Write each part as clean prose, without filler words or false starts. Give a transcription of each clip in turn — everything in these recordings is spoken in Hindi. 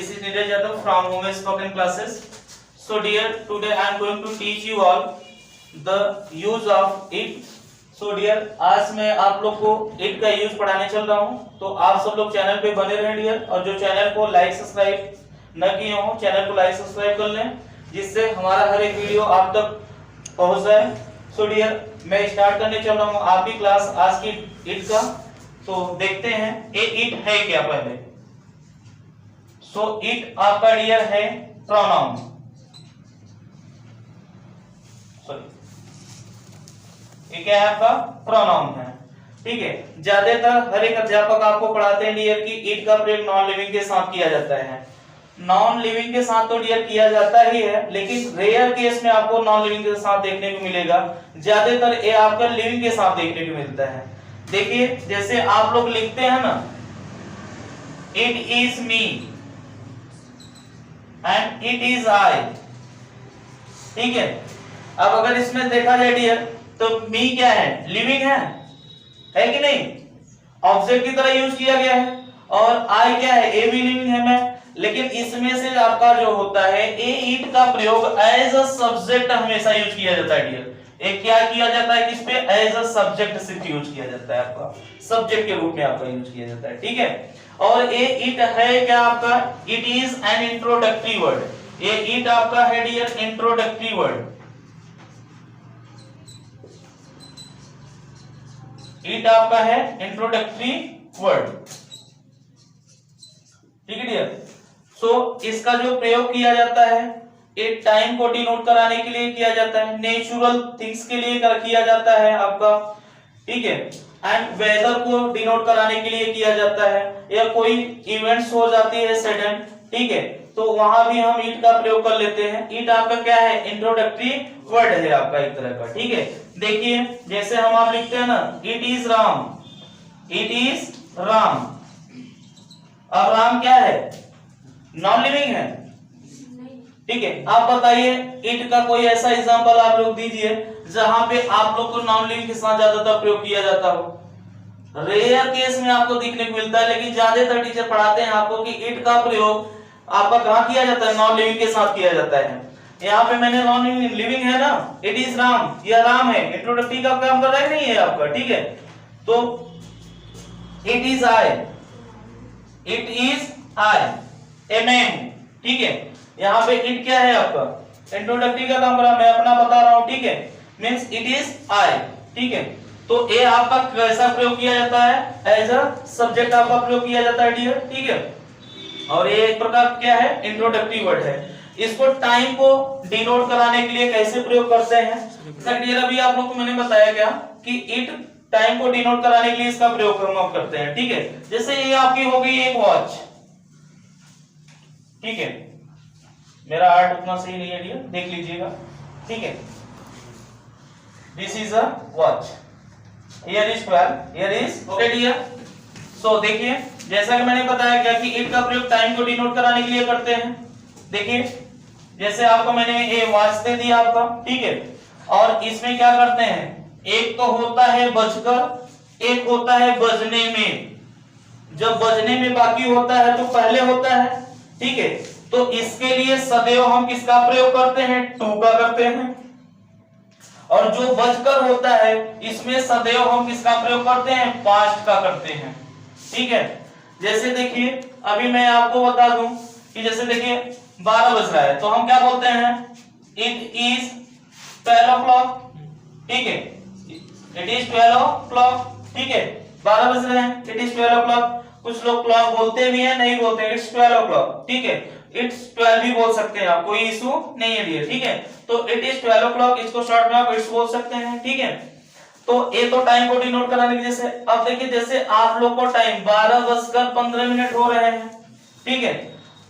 This is Neeraj Yadav from Home Spoken Classes. So dear, today I am going to teach you all the use of it. So dear, आज मैं आप लोग को it का यूज पढ़ाने चल रहा हूँ, तो आप सब लोग चैनल पे बने रहें डियर, और जो चैनल को लाइक सब्सक्राइब न किए हो चैनल को लाइक सब्सक्राइब कर लें, जिससे हमारा हर एक वीडियो आप तक पहुँच जाए। सो डियर, मैं स्टार्ट करने चल रहा हूँ आपकी क्लास आज की it का। तो देखते हैं ये it है क्या पहले। सो इट आपका डियर है प्रोनाउन, ये क्या है आपका प्रोनाउन है, ठीक है। ज्यादातर हर एक अध्यापक आपको पढ़ाते हैं डियर कि इट का प्रयोग नॉन लिविंग के साथ किया जाता है। नॉन लिविंग के साथ तो डियर किया जाता ही है, लेकिन रेयर केस में आपको नॉन लिविंग के साथ देखने को मिलेगा, ज्यादातर ये आपका लिविंग के साथ देखने को मिलता है। देखिए जैसे आप लोग लिखते हैं ना, it is me and it is I, ठीक है। अब अगर इसमें देखा जाए डियर तो मी क्या है, लिविंग है कि नहीं, ऑब्जेक्ट की तरह यूज किया गया है, और आई क्या है, ए भी लिविंग है मैं। लेकिन इसमें से आपका जो होता है ए इट का प्रयोग एज अ सब्जेक्ट हमेशा यूज किया जाता है डियर। एक क्या किया जाता है, किस पे, एज अ सब्जेक्ट सिर्फ यूज किया जाता है, आपका सब्जेक्ट के रूप में आपका यूज किया जाता है, ठीक है। और ये इट है क्या आपका, it is an introductory word. ये इट आपका है डियर इंट्रोडक्टरी वर्ड। इट आपका है इंट्रोडक्टरी वर्ड, ठीक है डियर। सो इसका जो प्रयोग किया जाता है एक टाइम को डिनोट कराने के लिए किया जाता है, नेचुरल थिंग्स के लिए किया जाता है आपका, ठीक है, एंड वेदर को डिनोट कराने के लिए किया जाता है, या कोई इवेंट्स हो जाती है सडन, ठीक है, तो वहां भी हम इट का प्रयोग कर लेते हैं। इट आपका क्या है, इंट्रोडक्टरी वर्ड है आपका एक तरह का, ठीक है। देखिए जैसे हम आप लिखते हैं ना, it is Ram, it is Ram. अब राम क्या है, नॉन लिविंग है, ठीक है। आप बताइए इट का कोई ऐसा एग्जांपल आप लोग दीजिए जहां पे आप लोग को नॉन लिविंग के साथ ज्यादातर प्रयोग किया जाता हो। रेयर केस में आपको देखने को मिलता है, लेकिन ज्यादातर टीचर पढ़ाते हैं आपको कि इट का प्रयोग आपका कहां किया जाता है, नॉन लिविंग के साथ किया जाता है। यहाँ पे मैंने नॉन लिविंग है ना, इट इज राम, यह राम है, इंट्रोडक्टरी का काम कर रहा है नहीं है आपका, ठीक है। तो it is I, it is I a man, ठीक है। यहाँ पे इट क्या है आपका, इंट्रोडक्टरी का काम कर रहा है, मैं अपना बता रहा हूं, ठीक है, मींस इट इज आई, ठीक है। तो ए आपका कैसा प्रयोग किया जाता है, एज अ सब्जेक्ट आपका प्रयोग किया जाता है डियर, ठीक है। और ये एक प्रकार क्या है, इंट्रोडक्टरी वर्ड है। इसको टाइम को डिनोट कराने के लिए कैसे प्रयोग करते हैं सर डियर, अभी आप लोग को मैंने बताया क्या कि इट टाइम को डिनोट कराने के लिए इसका प्रयोग हम करते हैं, ठीक है। जैसे ये आपकी हो गई एक वॉच, ठीक है, मेरा आर्ट उतना सही नहीं है डियर, देख लीजिएगा, ठीक है। This is a watch, here is 12, here is okay dear. So देखिए जैसा कि मैंने बताया क्या कि इट का प्रयोग टाइम को डिनोट कराने के लिए करते हैं। देखिए जैसे आपको मैंने ये वॉच दे दिया आपका, ठीक है, और इसमें क्या करते हैं, एक तो होता है बजकर, एक होता है बजने में। जब बजने में बाकी होता है तो पहले होता है, ठीक है। तो इसके लिए सदैव हम किसका प्रयोग करते हैं, टू का करते हैं। और जो बजकर होता है इसमें सदैव हम किसका प्रयोग करते हैं, पास्ट का करते हैं, ठीक है। जैसे देखिए अभी मैं आपको बता दूं कि जैसे देखिए 12 बज रहा है, तो हम क्या बोलते हैं, इट इज 12 o'clock, ठीक है, इट इज 12 o'clock, ठीक है, 12 बज रहे हैं, इट इज 12 o'clock। कुछ लोग क्लॉक बोलते भी हैं, नहीं बोलते, इट्स 12 o'clock, ठीक है, इट्स 12 भी बोल सकते हैं आप, कोई इशू नहीं है डियर, ठीक है। तो इट इज 12 o'clock, इसको शॉर्ट में आप इट्स बोल सकते हैं, ठीक है। तो ये तो टाइम को डिनोट कराने की। जैसे अब देखिए जैसे आप लोग को टाइम 12:15 हो रहे हैं, ठीक है,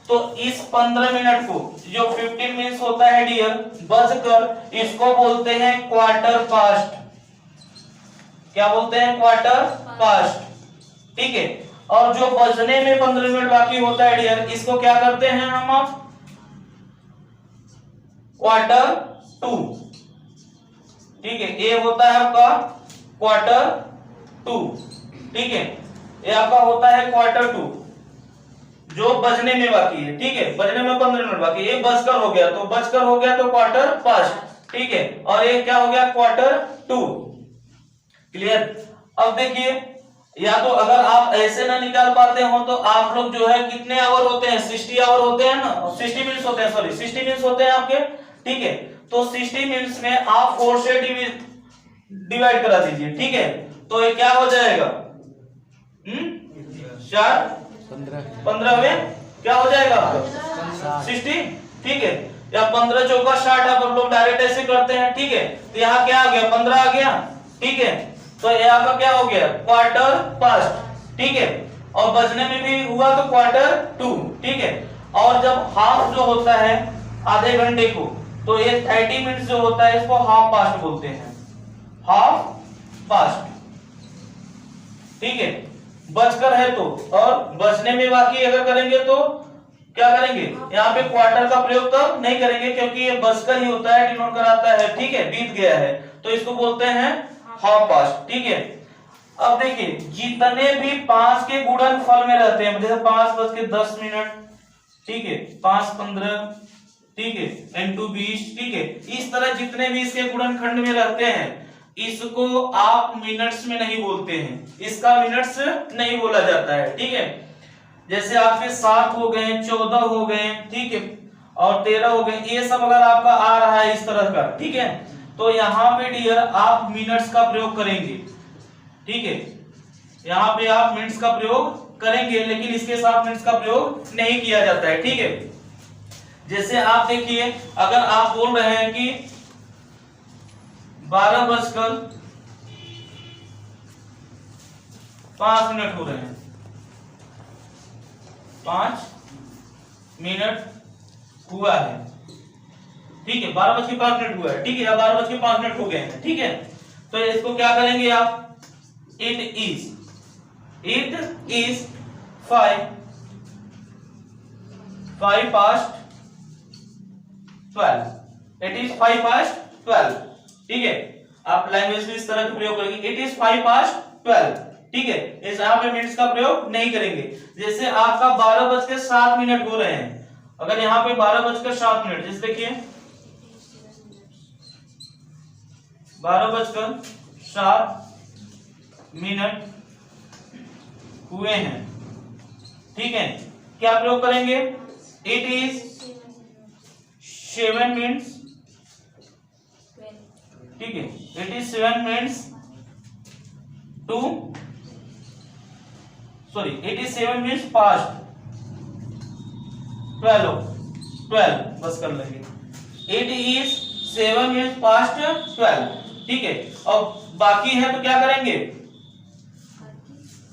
तो इस 15 मिनट को जो 15 मिनट्स होता है डियर बजकर, इसको बोलते हैं क्वार्टर पास्ट। क्या बोलते हैं, क्वार्टर पास्ट, ठीक है। और जो बजने में 15 मिनट बाकी होता है डियर, इसको क्या करते हैं हम, क्वार्टर टू, ठीक है। ये होता है आपका क्वार्टर टू, ठीक है, ये आपका होता है क्वार्टर टू। जो बजने में बाकी है, ठीक है, बजने में 15 मिनट बाकी है। ये बजकर हो गया, तो बजकर हो गया तो क्वार्टर पास्ट, ठीक है, और ये क्या हो गया, क्वार्टर टू। क्लियर। अब देखिए, या तो अगर आप ऐसे ना निकाल पाते हो तो आप लोग जो है कितने आवर होते हैं, 60 आवर होते हैं ना, 60 मिनट्स होते हैं, सॉरी 60 मिनट्स होते हैं आपके, ठीक है। तो 60 मिनट्स में आप 4 से डिवाइड करा दीजिए, ठीक है। तो ये क्या हो जाएगा, 4 15 में क्या हो जाएगा आपका 60, ठीक है, या 15 चौका 60 आप लोग डायरेक्ट ऐसे करते हैं, ठीक है। तो यहाँ क्या आ गया, 15 आ गया, ठीक है। तो यहाँ का क्या हो गया, क्वार्टर पास्ट, ठीक है, और बजने में भी हुआ तो क्वार्टर टू, ठीक है। और जब हाफ जो होता है आधे घंटे को, तो ये 30 मिनट्स जो होता है इसको हाफ पास्ट बोलते हैं, हाफ पास्ट, ठीक है। बजकर है तो, और बजने में बाकी अगर करेंगे तो क्या करेंगे, यहाँ पे क्वार्टर का प्रयोग तब नहीं करेंगे क्योंकि ये बजकर ही होता है, डिनोट कराता है, ठीक है, बीत गया है, तो इसको बोलते हैं हाफ पास्ट, ठीक है। अब देखिए, जितने भी 5 के गुणनफल में रहते हैं, जैसे 5:10, ठीक है, 5:15, ठीक है, N2:20, ठीक है, इस तरह जितने भी इसके गुणनखंड में रहते हैं, इसको आप मिनट्स में नहीं बोलते हैं, इसका मिनट्स नहीं बोला जाता है, ठीक है। जैसे आपके 7 हो गए, 14 हो गए, ठीक है, और 13 हो गए, ये सब अगर आपका आ रहा है इस तरह का, ठीक है, तो यहाँ पे डियर आप मिनट्स का प्रयोग करेंगे, ठीक है, यहाँ पे आप मिनट्स का प्रयोग करेंगे, लेकिन इसके साथ मिनट्स का प्रयोग नहीं किया जाता है, ठीक है। जैसे आप देखिए, अगर आप बोल रहे हैं कि 12:05 हो रहे हैं, 5 मिनट हुआ है, ठीक है, 12:05 हुआ है, ठीक है, या 12:05 हो गए हैं, ठीक है। तो इसको क्या करेंगे आप, it is 5 past 12, it is 5 past 12, ठीक है। आप लैंग्वेज में इस तरह का प्रयोग करेंगे, इट इज 5 past 12, ठीक है। इस यहाँ पे मिनट्स का प्रयोग नहीं करेंगे। जैसे आपका 12:07 हो रहे हैं, अगर यहाँ पे 12:07, जैसे देखिए 12:07 हुए हैं, ठीक है, क्या प्रयोग करेंगे, इट इज 7 मिनट्स, ठीक है, it is 7 minutes to, sorry, it is 7 minutes past 12, बस कर लेंगे, इट इज 7 मिनट्स पास्ट 12, ठीक है। और बाकी है तो क्या करेंगे,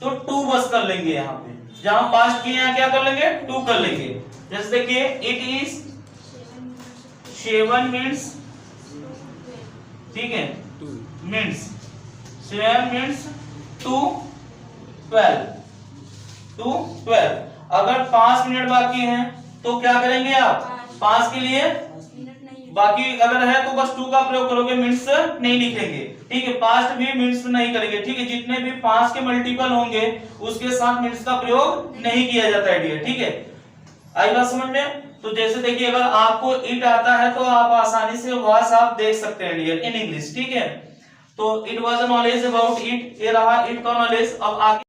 तो 2 बस कर लेंगे, यहाँ पे जहां पास्ट किए यहाँ क्या कर लेंगे, 2 कर लेंगे। जैसे देखिए, इट इज 7 मिनट्स, ठीक है, मिनट्स 7 मिनट्स टू 12। अगर 5 मिनट बाकी हैं तो क्या करेंगे आप, 5 के लिए बाकी अगर है तो बस 2 का प्रयोग करोगे, मिनट्स नहीं लिखेंगे, ठीक है। पास्ट भी मिनट्स नहीं करेंगे, ठीक है, जितने भी 5 के मल्टीपल होंगे उसके साथ मिनट्स का प्रयोग नहीं किया जाता है डियर, ठीक है। आई बात समझ में। तो जैसे देखिए, अगर आपको इट आता है तो आप आसानी से वास आप देख सकते हैं डियर इन इंग्लिश, ठीक है। तो it was a knowledge about it, ये रहा इट का नॉलेज। अब आगे